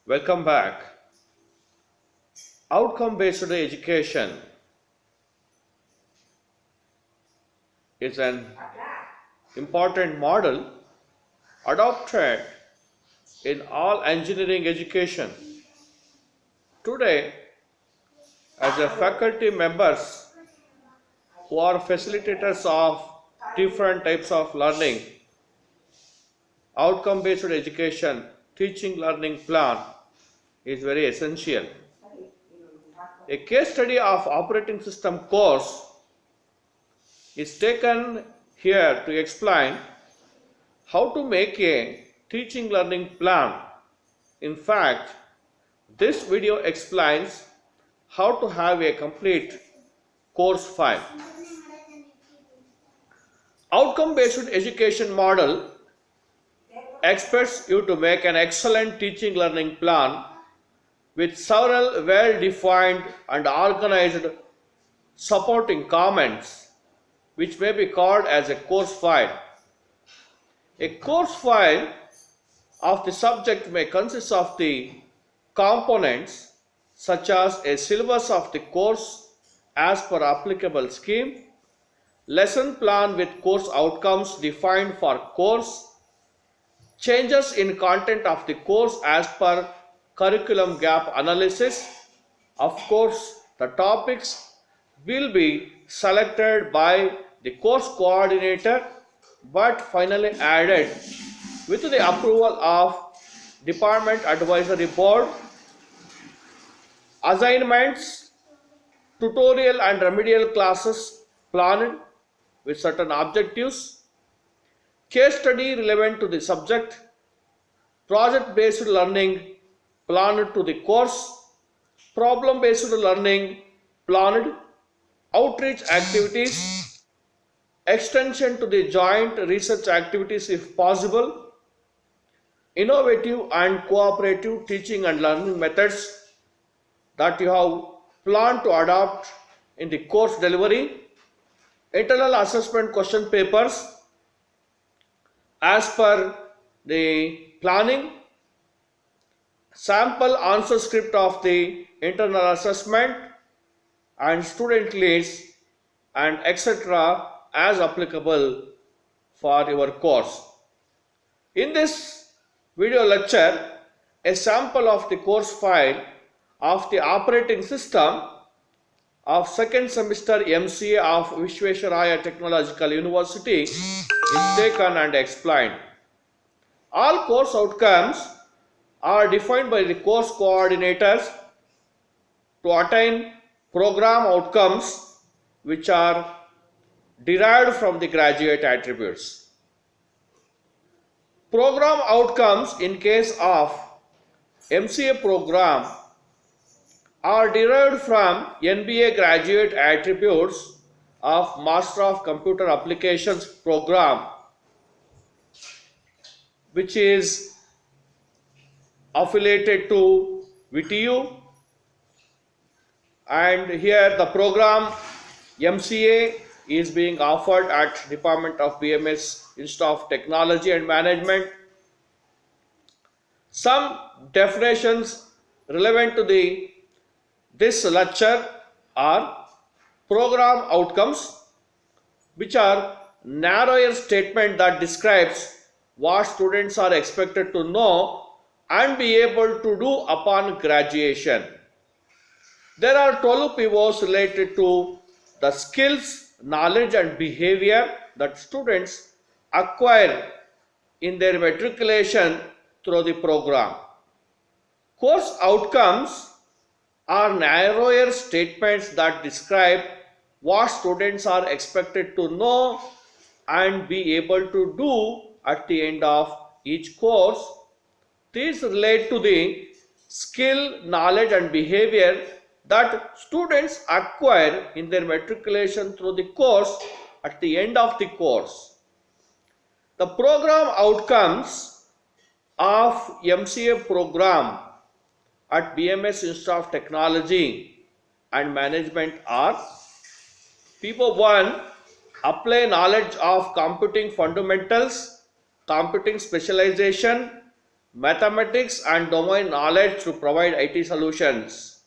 Welcome back. Outcome-based education is an important model adopted in all engineering education. Today, as a faculty members who are facilitators of different types of learning, outcome-based education teaching learning plan is very essential. A case study of operating system course is taken here to explain how to make a teaching learning plan. In fact, this video explains how to have a complete course file. Outcome-based education model expects you to make an excellent teaching learning plan with several well-defined and organized supporting comments, which may be called as a course file. A course file of the subject may consist of the components such as a syllabus of the course as per applicable scheme, lesson plan with course outcomes defined for course, changes in content of the course as per curriculum gap analysis. Of course, the topics will be selected by the course coordinator but finally added with the approval of Department Advisory Board. Assignments, tutorial and remedial classes planned with certain objectives, case study relevant to the subject, project-based learning planned to the course, problem-based learning planned, outreach activities, extension to the joint research activities if possible, innovative and cooperative teaching and learning methods that you have planned to adopt in the course delivery, internal assessment question papers as per the planning, sample answer script of the internal assessment and student lists and etc. as applicable for your course. In this video lecture, a sample of the course file of the operating system of second semester MCA of Visvesvaraya Technological University is taken and explained. All course outcomes are defined by the course coordinators to attain program outcomes which are derived from the graduate attributes. Program outcomes in case of MCA program are derived from NBA graduate attributes of Master of Computer Applications program, which is affiliated to VTU, and here the program MCA is being offered at Department of BMS Institute of Technology and Management. Some definitions relevant to this lecture are program outcomes, which are narrower statement that describes what students are expected to know and be able to do upon graduation. There are 12 pivots related to the skills, knowledge and behavior that students acquire in their matriculation through the program. Course outcomes are narrower statements that describe what students are expected to know and be able to do at the end of each course. These relate to the skill, knowledge and behavior that students acquire in their matriculation through the course at the end of the course. The program outcomes of MCA program at BMS Institute of Technology and Management are: People 1. Apply knowledge of computing fundamentals, computing specialization, mathematics and domain knowledge to provide IT solutions.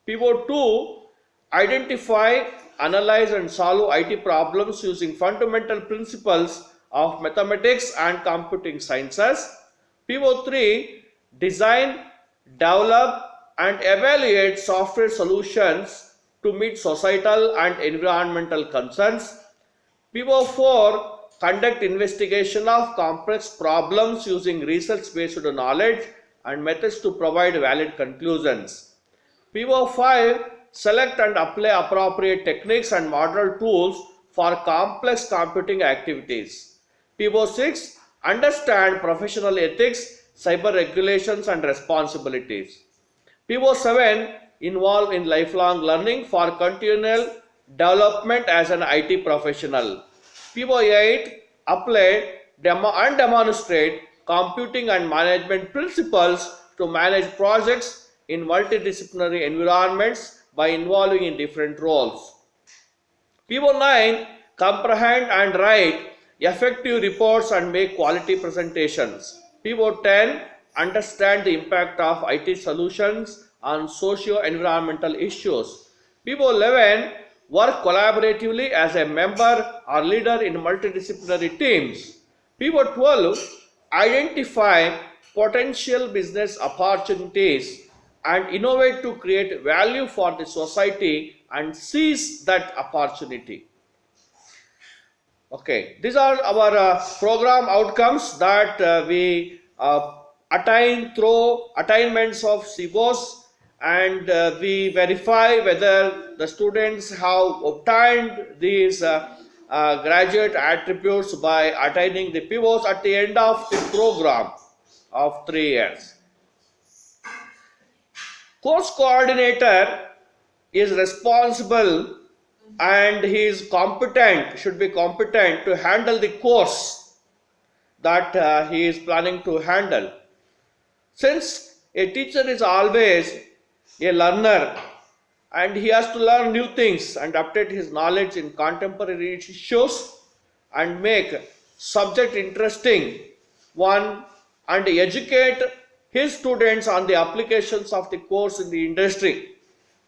Pivot 2, identify, analyze and solve IT problems using fundamental principles of mathematics and computing sciences. Pivot 3, design, develop and evaluate software solutions to meet societal and environmental concerns. Pivot 4, conduct investigation of complex problems using research-based knowledge and methods to provide valid conclusions. Pivot 5, select and apply appropriate techniques and model tools for complex computing activities. Pivot 6, understand professional ethics, cyber regulations and responsibilities. Pivot 7, involve in lifelong learning for continual development as an IT professional. Pivot 8, apply and demonstrate computing and management principles to manage projects in multidisciplinary environments by involving in different roles. Pivot 9, comprehend and write effective reports and make quality presentations. Pivot 10, understand the impact of IT solutions on socio-environmental issues. Pivot 11, work collaboratively as a member or leader in multidisciplinary teams. Pivot 12, identify potential business opportunities and innovate to create value for the society and seize that opportunity. Okay, these are our program outcomes that we attain through attainments of Syllabus, and we verify whether the students have obtained these graduate attributes by attaining the pivots at the end of the program of 3 years. Course coordinator is responsible and he is competent, should be competent to handle the course that he is planning to handle. Since a teacher is always a learner and he has to learn new things and update his knowledge in contemporary issues and make subject interesting one and educate his students on the applications of the course in the industry.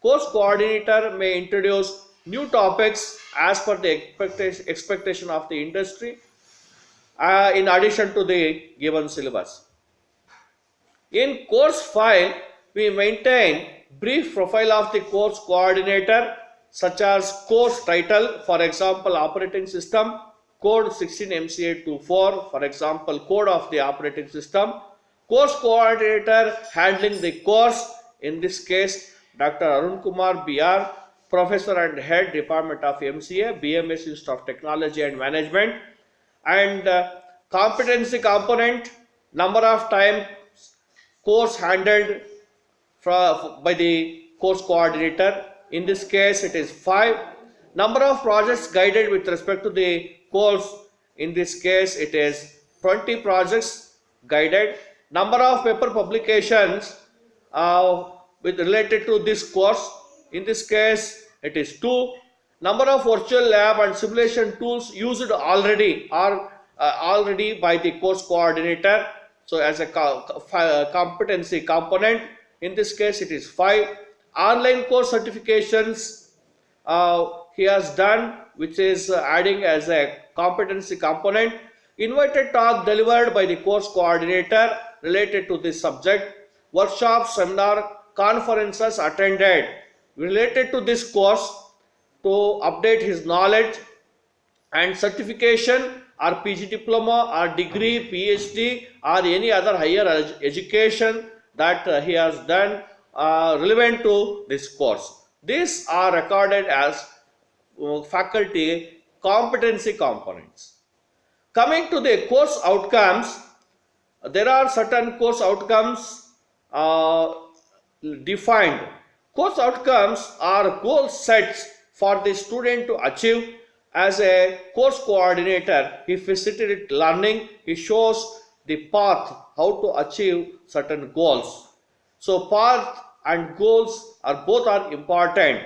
Course coordinator may introduce new topics as per the expectation of the industry in addition to the given syllabus. In course file, we maintain brief profile of the course coordinator such as course title, for example operating system, code 16 MCA24, for example code of the operating system, course coordinator handling the course, in this case Dr. Arunkumar BR, Professor and Head Department of MCA, BMS Institute of Technology and Management, and competency component, number of time course handled by the course coordinator, in this case it is 5. Number of projects guided with respect to the course, in this case it is 20 projects guided. Number of paper publications with related to this course, in this case it is 2. Number of virtual lab and simulation tools used already by the course coordinator, so as a competency component, in this case it is 5. Online course certifications he has done, which is adding as a competency component. Invited talk delivered by the course coordinator related to this subject. Workshop, seminar, conferences attended related to this course to update his knowledge, and certification or PG diploma or degree, PhD or any other higher education that he has done relevant to this course. These are recorded as faculty competency components. Coming to the course outcomes, there are certain course outcomes defined. Course outcomes are goal sets for the student to achieve. As a course coordinator, he facilitates learning, he shows the path how to achieve certain goals. So path and goals are both important.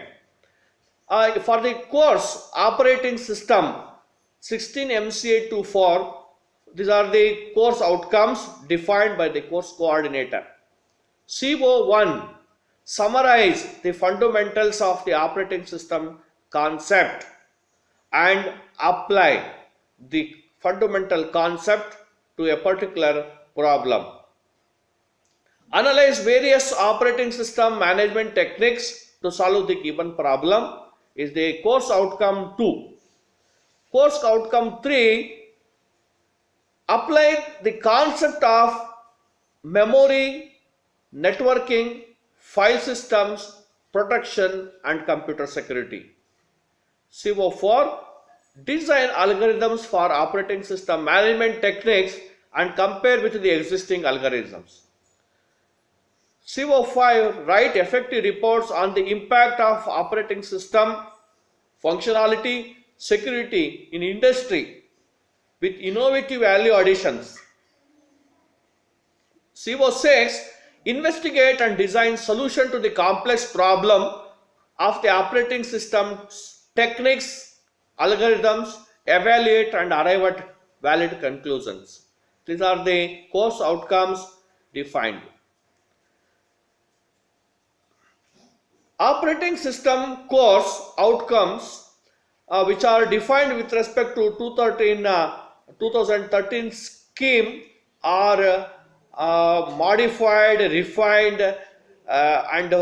For the course operating system 16 MCA24, These are the course outcomes defined by the course coordinator. CO1 summarize the fundamentals of the operating system concept and apply the fundamental concept to a particular problem. Analyze various operating system management techniques to solve the given problem is the course outcome 2. Course outcome 3, apply the concept of memory, networking, file systems, protection and computer security. CO4, design algorithms for operating system management techniques and compare with the existing algorithms. CO5, write effective reports on the impact of operating system functionality, security in industry with innovative value additions. CO6, investigate and design solution to the complex problem of the operating system's techniques, algorithms, evaluate and arrive at valid conclusions. These are the course outcomes defined. Operating system course outcomes which are defined with respect to 2013 scheme are modified, refined and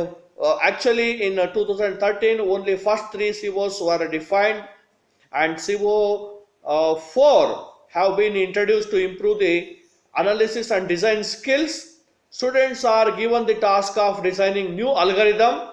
actually in 2013 only first 3 COs were defined and CO4 have been introduced to improve the analysis and design skills. Students are given the task of designing new algorithm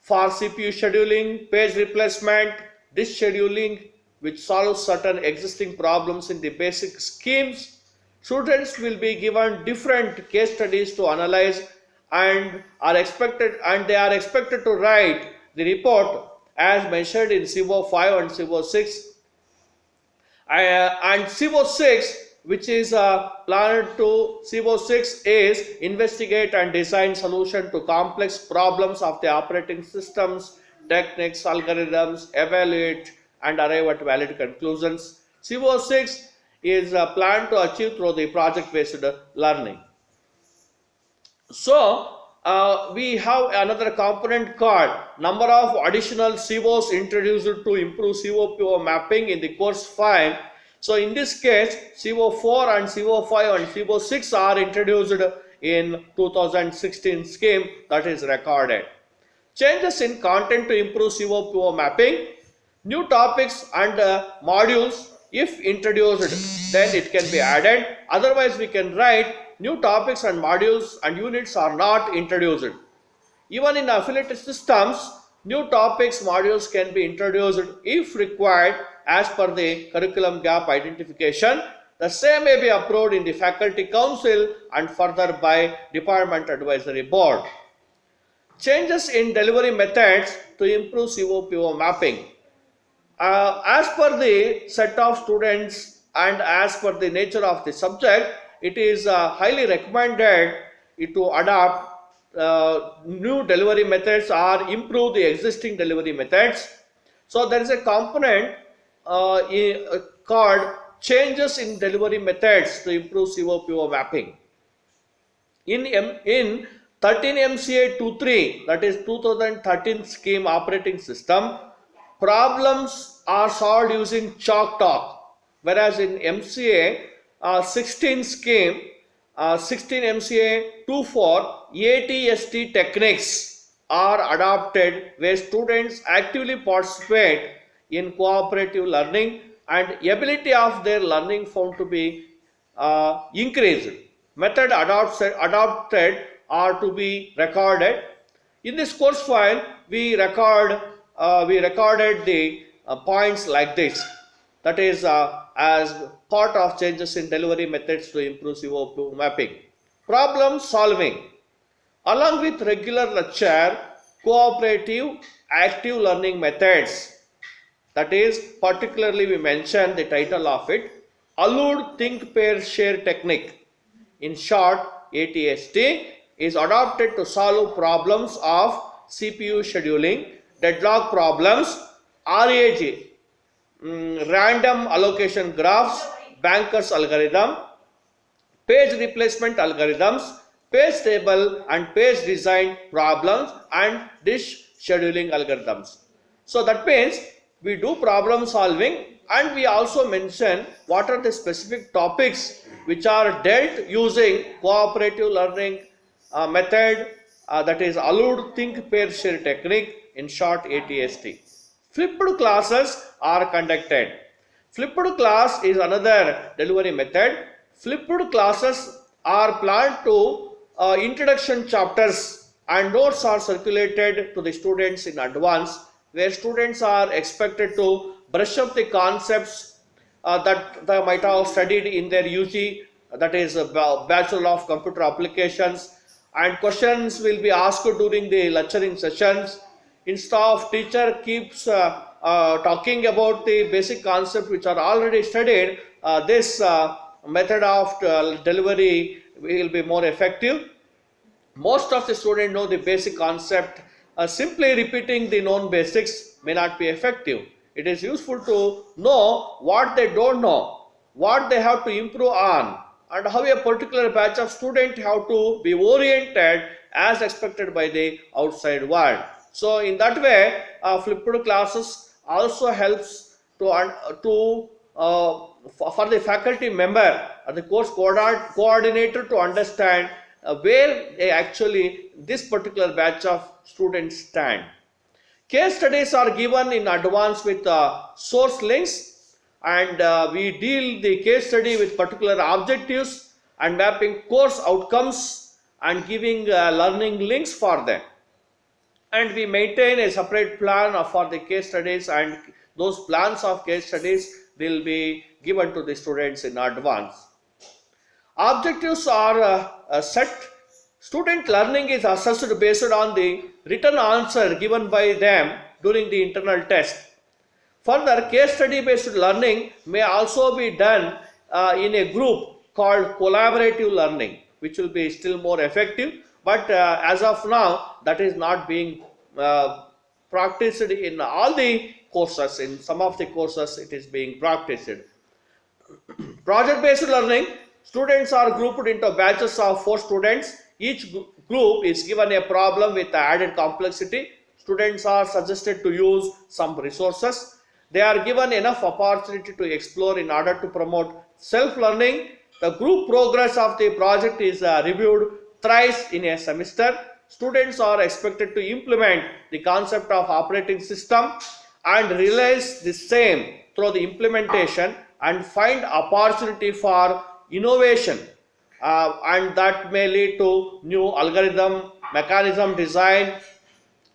for CPU scheduling, page replacement, disk scheduling, which solves certain existing problems in the basic schemes. Students will be given different case studies to analyze and they are expected to write the report as mentioned in CO5 and CO6. And CO6, which is planned to CO6 is investigate and design solution to complex problems of the operating systems, techniques, algorithms, evaluate and arrive at valid conclusions. CO6 is planned to achieve through the project-based learning. So we have another component called number of additional COs introduced to improve COPO mapping in the course 5. So in this case, CO4 and CO5 and CO6 are introduced in 2016 scheme that is recorded. Changes in content to improve COPO mapping, new topics and modules if introduced then it can be added, otherwise we can write new topics and modules and units are not introduced. Even in affiliated systems, new topics modules can be introduced if required as per the curriculum gap identification. The same may be approved in the faculty council and further by department advisory board. Changes in delivery methods to improve COPO mapping. As per the set of students and as per the nature of the subject, it is highly recommended to adopt new delivery methods or improve the existing delivery methods. So there is a component called changes in delivery methods to improve COPO mapping. In 13 MCA 23, that is 2013 scheme operating system, problems are solved using chalk talk, whereas in MCA 16 scheme, 16 MCA 24, ATST techniques are adopted where students actively participate in cooperative learning and ability of their learning found to be increased. Method adopted are to be recorded. In this course file, we recorded the points like this. That is as part of changes in delivery methods to improve COPO mapping. Problem solving. Along with regular lecture, cooperative active learning methods. That is, particularly we mentioned the title of it, Allowed Think Pair Share Technique. In short, ATST is adopted to solve problems of CPU scheduling, deadlock problems, RAG, random allocation graphs, bankers algorithm, page replacement algorithms, page table and page design problems, and dish scheduling algorithms. So that means we do problem solving, and we also mention what are the specific topics which are dealt using cooperative learning method, that is allude think pair share technique, in short ATST. Flipped classes are conducted. Flipped class is another delivery method. Flipped classes are planned to introduction chapters, and notes are circulated to the students in advance, where students are expected to brush up the concepts that they might have studied in their UG, that is Bachelor of Computer Applications, and questions will be asked during the lecturing sessions. Instead of teacher keeps talking about the basic concepts which are already studied, this method of delivery will be more effective. Most of the students know the basic concept. Simply repeating the known basics may not be effective. It is useful to know what they don't know, what they have to improve on, and how a particular batch of students have to be oriented as expected by the outside world. So in that way, flipped classes also helps for the faculty member or the course coordinator to understand where they actually this particular batch of students stand. Case studies are given in advance with source links, and we deal the case study with particular objectives and mapping course outcomes and giving learning links for them. And we maintain a separate plan for the case studies, and those plans of case studies will be given to the students in advance. Objectives are set. Student learning is assessed based on the written answer given by them during the internal test. Further, case study based learning may also be done in a group called collaborative learning, which will be still more effective, but as of now that is not being practiced in all the courses. In some of the courses it is being practiced. Project based learning, students are grouped into batches of 4 students. Each group is given a problem with added complexity. Students are suggested to use some resources. They are given enough opportunity to explore in order to promote self-learning. The group progress of the project is reviewed thrice in a semester. Students are expected to implement the concept of operating system and realize the same through the implementation, and find opportunity for innovation, and that may lead to new algorithm, mechanism design,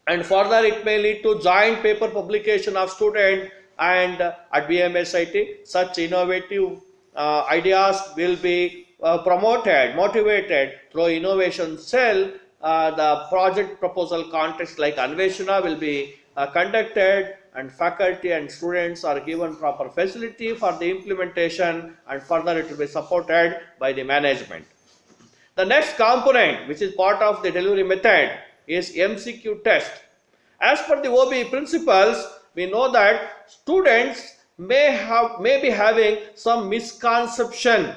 and further it may lead to joint paper publication of student and at BMSIT. Such innovative ideas will be promoted, motivated through innovation cell. The project proposal contest like Anveshana will be conducted, and faculty and students are given proper facility for the implementation, and further it will be supported by the management. The next component, which is part of the delivery method, is MCQ test. As per the OBE principles, we know that students may be having some misconception,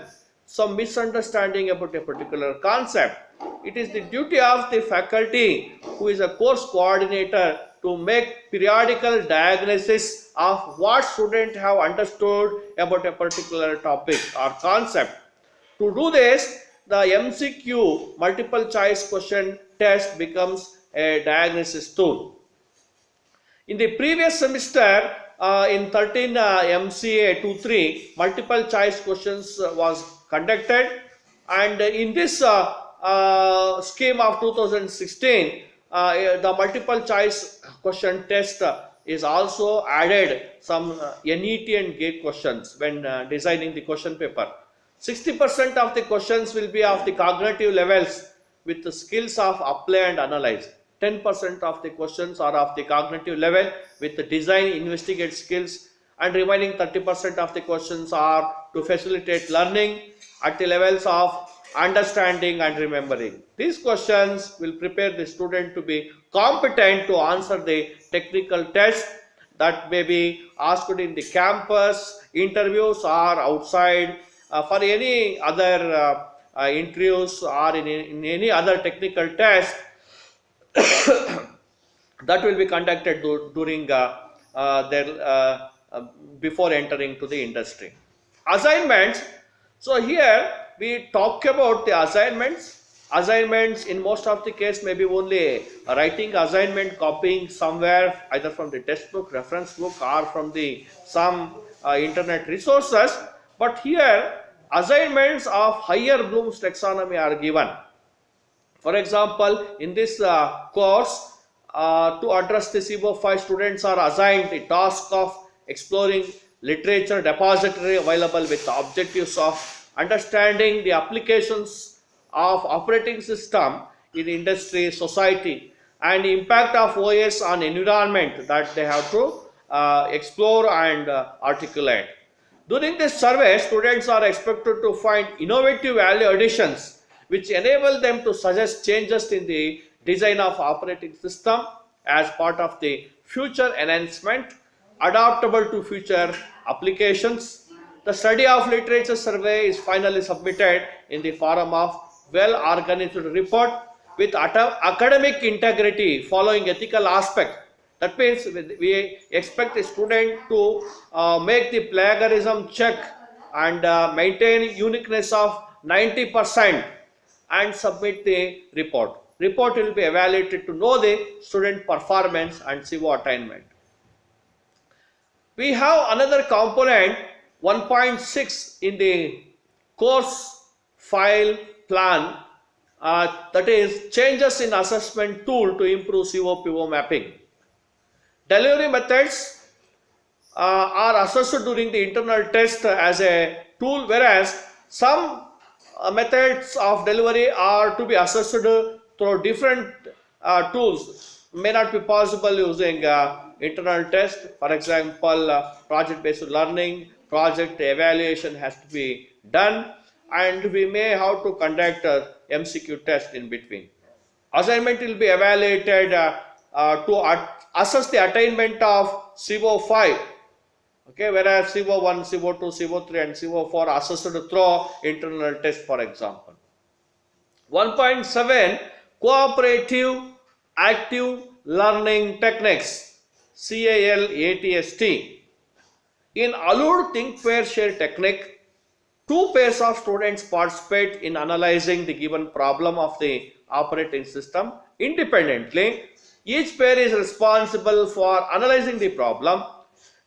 some misunderstanding about a particular concept. It is the duty of the faculty, who is a course coordinator, to make periodical diagnosis of what students have understood about a particular topic or concept. To do this, the MCQ multiple choice question test becomes a diagnosis tool. In the previous semester, in 13 MCA 23, multiple choice questions was conducted, and in this scheme of 2016, the multiple choice question test is also added some NET and GATE questions when designing the question paper. 60% of the questions will be of the cognitive levels with the skills of apply and analyze. 10% of the questions are of the cognitive level with the design, investigate skills, and remaining 30% of the questions are to facilitate learning at the levels of understanding and remembering. These questions will prepare the student to be competent to answer the technical test. that may be asked in the campus interviews or outside for any other interviews or in any other technical test that will be conducted during their before entering to the industry. Assignments. So here we talk about the assignments. Assignments in most of the case may be only writing assignment, copying somewhere either from the textbook, reference book, or from the some internet resources. But here assignments of higher Bloom's taxonomy are given. For example, in this course, to address the CBO5, students are assigned the task of exploring literature depository available with the objectives of understanding the applications of operating system in industry, society, and the impact of OS on environment that they have to explore and articulate. During this survey, students are expected to find innovative value additions which enable them to suggest changes in the design of operating system as part of the future enhancement, adaptable to future applications. The study of literature survey is finally submitted in the form of well-organized report with academic integrity following ethical aspect. That means we expect the student to make the plagiarism check and maintain uniqueness of 90% and submit the report. Report will be evaluated to know the student performance and CBO attainment. We have another component 1.6 in the course file plan, that is changes in assessment tool to improve COPO mapping. Delivery methods are assessed during the internal test as a tool, whereas some methods of delivery are to be assessed through different tools. May not be possible using internal test. For example, project-based learning, project evaluation has to be done, and we may have to conduct a MCQ test in between. Assignment will be evaluated to assess the attainment of CBO5, okay, whereas CBO1, CBO2, CBO3 and CBO4 are assessed through internal test, for example. 1.7 cooperative active learning techniques, CALATST. In allowed think pair share technique, two pairs of students participate in analyzing the given problem of the operating system independently. Each pair is responsible for analyzing the problem.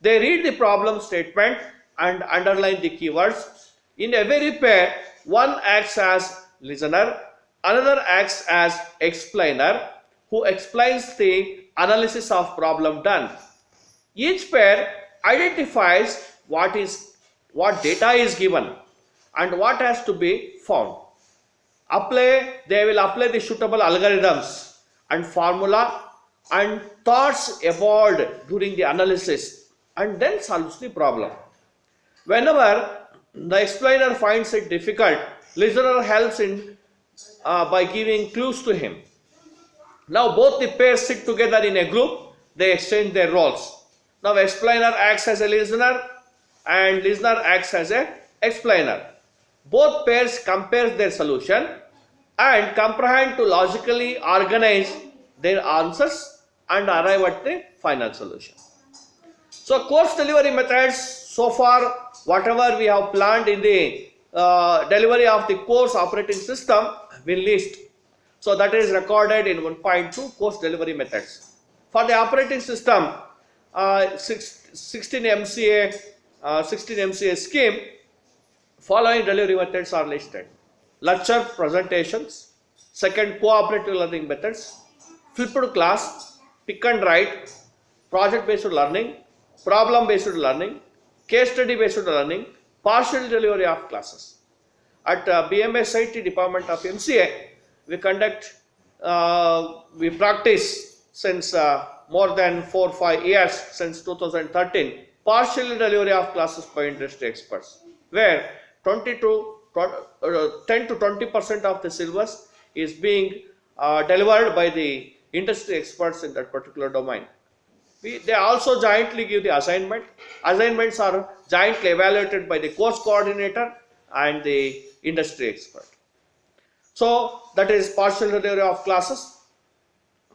They read the problem statement and underline the keywords. In every pair, one acts as listener, another acts as explainer who explains the analysis of problem done. Each pair identifies what data is given and what has to be found. They will apply the suitable algorithms and formula and thoughts evolved during the analysis and then solves the problem. Whenever the explainer finds it difficult, listener helps by giving clues to him. Now both the pairs sit together in a group, they exchange their roles. Now explainer acts as a listener and listener acts as a explainer. Both pairs compare their solution and comprehend to logically organize their answers and arrive at the final solution. So course delivery methods, so far whatever we have planned in the delivery of the course operating system will list. So that is recorded in 1.2 course delivery methods. For the operating system, 16 MCA scheme, following delivery methods are listed. Lecture presentations, second cooperative learning methods, flipped class, pick and write, project based learning, problem based learning, case study based learning, partial delivery of classes. At BMSIT Department of MCA, we practice since more than 4-5 years, since 2013, partial delivery of classes by industry experts, where 10 to 20% of the syllabus is being delivered by the industry experts in that particular domain. They also jointly give the assignment. Assignments are jointly evaluated by the course coordinator and the industry expert. So that is partial delivery of classes.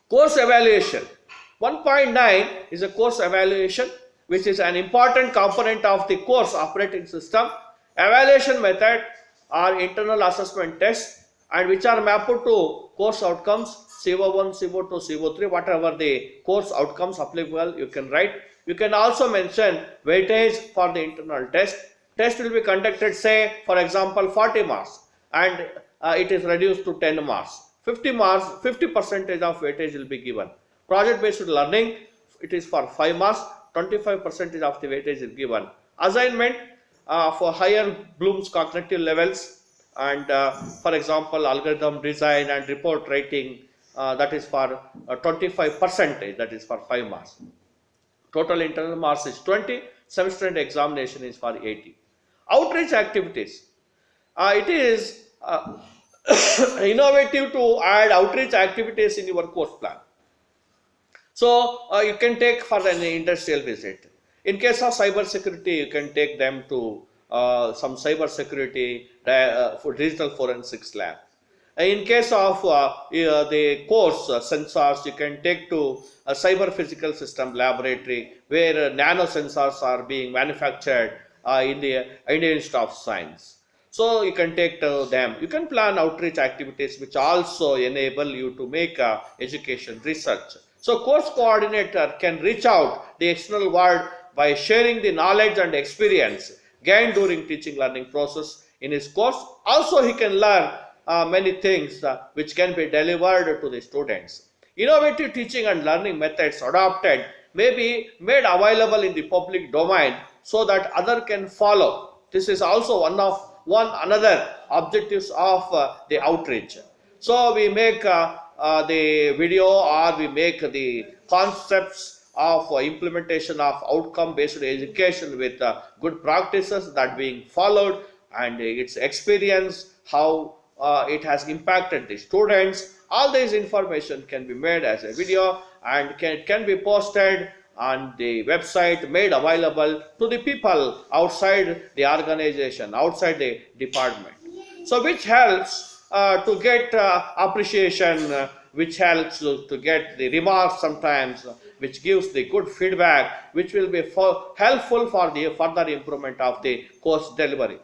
Course evaluation. 1.9 is a course evaluation, which is an important component of the course operating system. Evaluation method are internal assessment tests and which are mapped to course outcomes CO1, CO2, CO3, whatever the course outcomes applicable you can write. You can also mention weightage for the internal test. Test will be conducted, say for example 40 marks and it is reduced to 10 marks. 50 marks, 50% of weightage will be given. Project based learning, it is for 5 marks, 25% of the weightage is given. Assignment for higher Bloom's cognitive levels and for example algorithm design and report writing, that is for 25%, that is for 5 marks. Total internal marks is 20, semester end examination is for 80. Outreach activities. It is innovative to add outreach activities in your course plan. So you can take for an industrial visit. In case of cyber security, you can take them to some cyber security for digital forensics lab. In case of the course sensors, you can take to a cyber physical system laboratory where nano sensors are being manufactured in the Indian Institute of Science. So you can take to them. You can plan outreach activities which also enable you to make education research. So course coordinator can reach out the external world by sharing the knowledge and experience gained during teaching learning process in his course. Also he can learn many things which can be delivered to the students. Innovative teaching and learning methods adopted may be made available in the public domain so that others can follow. This is also another objectives of the outreach. So we make the video or we make the concepts of implementation of outcome based education with good practices that being followed and its experience, how it has impacted the students. All this information can be made as a video and can be posted on the website, made available to the people outside the organization, outside the department. So which helps to get appreciation, which helps to get the remarks sometimes, which gives the good feedback, which will be helpful for the further improvement of the course delivery.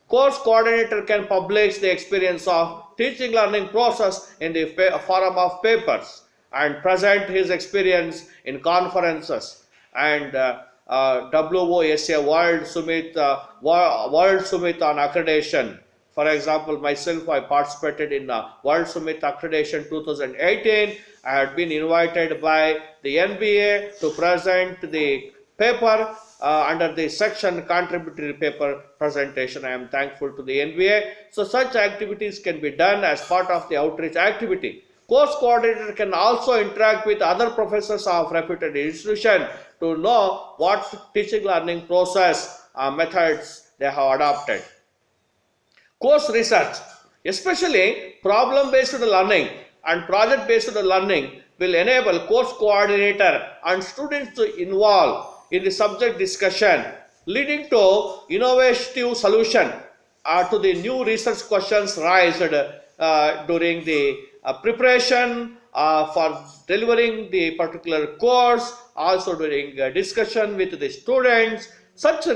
Course coordinator can publish the experience of teaching learning process in the form of papers and present his experience in conferences and WOSA World Summit on accreditation. For example, myself, I participated in World Summit Accreditation 2018. I had been invited by the NBA to present the paper under the section contributory paper presentation. I am thankful to the NBA. So such activities can be done as part of the outreach activity. Course coordinator can also interact with other professors of reputed institution to know what teaching learning process methods they have adopted. Course research, especially problem-based learning and project-based learning, will enable course coordinator and students to involve in the subject discussion, leading to innovative solution to the new research questions raised during the preparation for delivering the particular course, also during discussion with the students. Such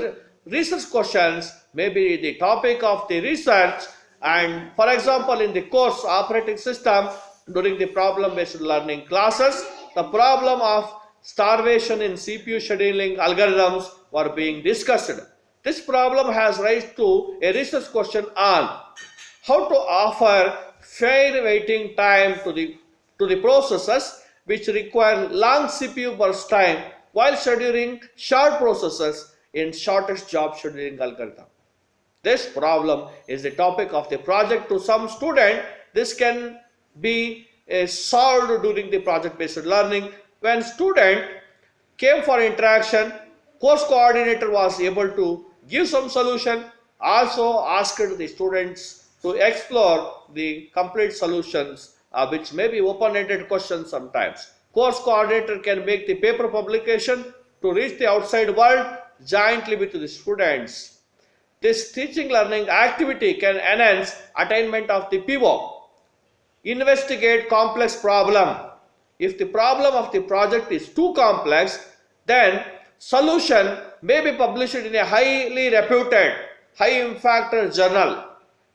research questions may be the topic of the research, and for example in the course operating system during the problem-based learning classes, the problem of starvation in CPU scheduling algorithms were being discussed. This problem has raised to a research question on how to offer fair waiting time to the processes which require long CPU burst time while scheduling short processes in shortest job scheduling algorithm. This problem is the topic of the project to some student. This can be solved during the project-based learning. When student came for interaction, course coordinator was able to give some solution, also asked the students to explore the complete solutions which may be open-ended questions sometimes. Course coordinator can make the paper publication to reach the outside world jointly with the students. This teaching learning activity can enhance attainment of the PO. Investigate complex problem. If the problem of the project is too complex, then solution may be published in a highly reputed, high impact journal.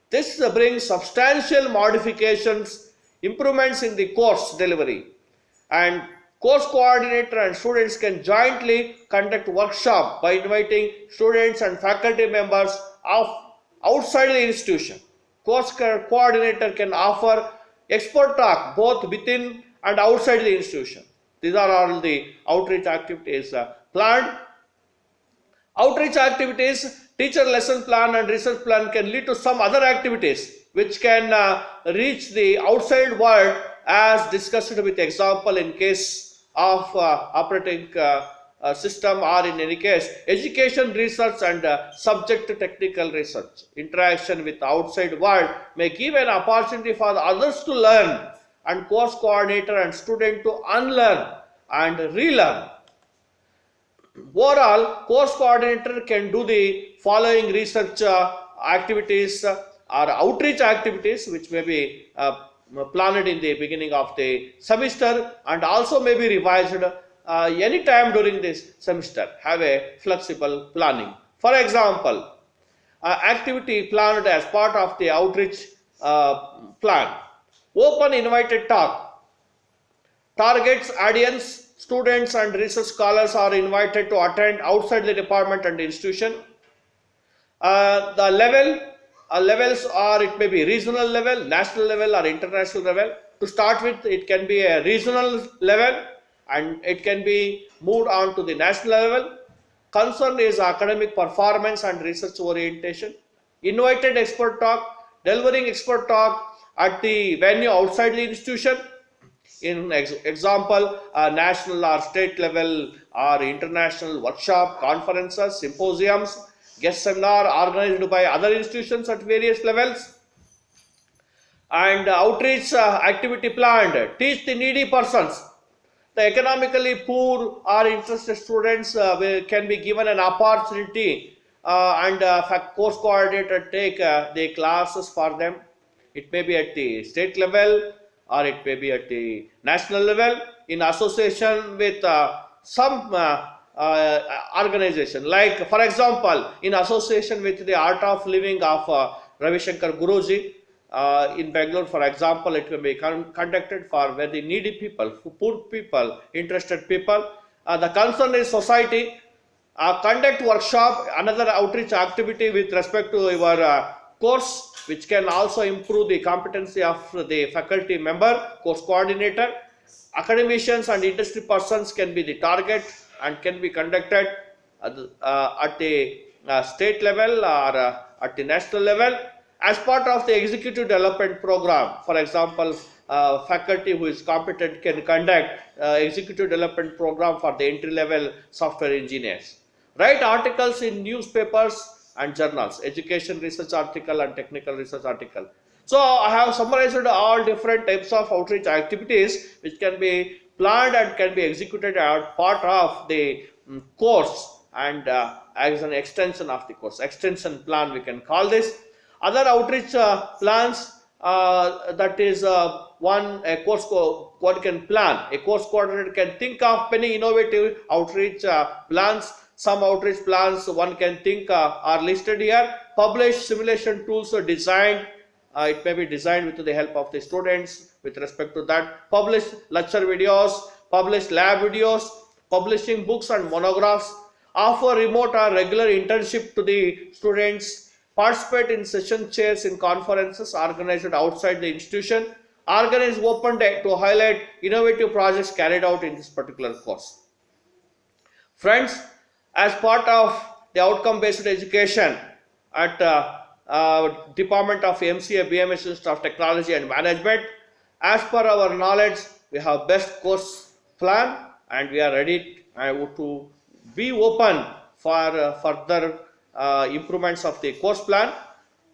This brings substantial modifications, improvements in the course delivery. And course coordinator and students can jointly conduct workshop by inviting students and faculty members of outside the institution. Course coordinator can offer expert talk both within and outside the institution. These are all the outreach activities planned. Outreach activities, teacher lesson plan and research plan can lead to some other activities which can reach the outside world, as discussed with example in case of operating system, or in any case education research and subject technical research. Interaction with the outside world may give an opportunity for others to learn and course coordinator and student to unlearn and relearn. Overall, course coordinator can do the following research activities or outreach activities, which may be planned in the beginning of the semester and also may be revised any time during this semester. Have a flexible planning. For example, activity planned as part of the outreach plan. Open invited talk. Targets audience. Students and research scholars are invited to attend outside the department and institution. The levels are, it may be regional level, national level or international level. To start with, it can be a regional level and it can be moved on to the national level. Concern is academic performance and research orientation. Invited expert talk, delivering expert talk at the venue outside the institution. In example, national or state level or international workshop, conferences, symposiums, guest seminar organized by other institutions at various levels. And outreach activity planned. Teach the needy persons. The economically poor or interested students can be given an opportunity and course coordinator take the classes for them. It may be at the state level or it may be at the national level in association with some organization. Like for example, in association with the Art of Living of Ravi Shankar Guruji in Bengaluru, for example, it can be conducted for very needy people, poor people, interested people. The concern is society. Conduct workshop, another outreach activity with respect to your course, which can also improve the competency of the faculty member, course coordinator. Academicians and industry persons can be the target and can be conducted at the state level or at the national level as part of the executive development program. For example, faculty who is competent can conduct executive development program for the entry level software engineers. Write articles in newspapers and journals, education research article and technical research article. So I have summarized all different types of outreach activities which can be planned and can be executed as part of the course and as an extension of the course. Extension plan we can call this. Other outreach plans, that is a course can plan. A course coordinator can think of many innovative outreach plans. Some outreach plans one can think are listed here. Publish simulation tools are designed. It may be designed with the help of the students with respect to that. Publish lecture videos, publish lab videos, publishing books and monographs. Offer remote or regular internship to the students. Participate in session chairs in conferences organized outside the institution. Organize open day to highlight innovative projects carried out in this particular course. Friends, as part of the outcome-based education at Department of MCA, BMS Institute of Technology and Management, as per our knowledge, we have best course plan and we are ready to be open for further improvements of the course plan.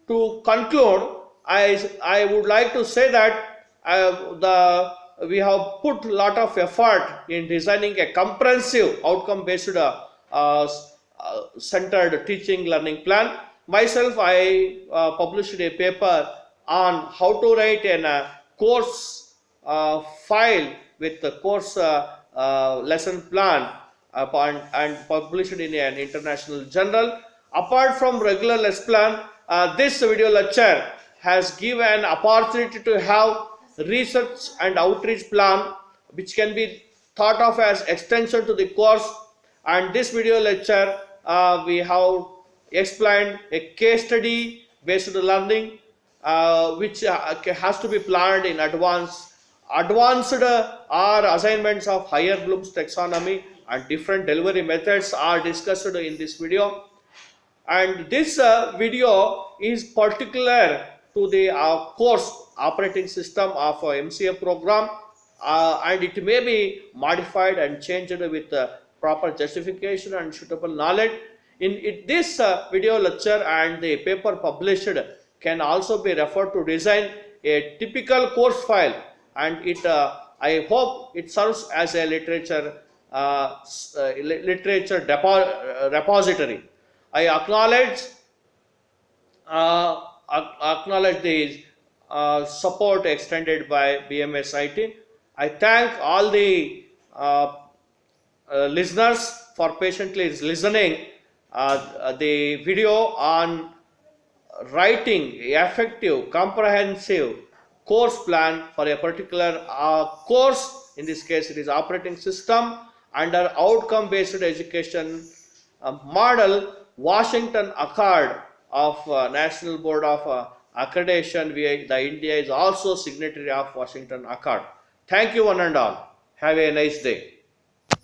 To conclude, I would like to say that the we have put lot of effort in designing a comprehensive outcome based centered teaching learning plan. Myself, I published a paper on how to write a course file with the course lesson plan and published in an international journal. Apart from regular lesson plan, this video lecture has given opportunity to have research and outreach plan which can be thought of as extension to the course. And this video lecture we have explained a case study based learning which has to be planned in advance. Advanced are assignments of higher Bloom's taxonomy and different delivery methods are discussed in this video. And this video is particular to the course operating system of MCA program and it may be modified and changed with proper justification and suitable knowledge. In this video lecture and the paper published can also be referred to design a typical course file, and it I hope it serves as a literature repository. I acknowledge the support extended by BMSIT. I thank all the listeners for patiently listening the video on writing effective comprehensive course plan for a particular course. In this case, it is operating system under outcome based education model, Washington Accord of National Board of Accreditation. The India is also signatory of Washington Accord. Thank you one and all. Have a nice day.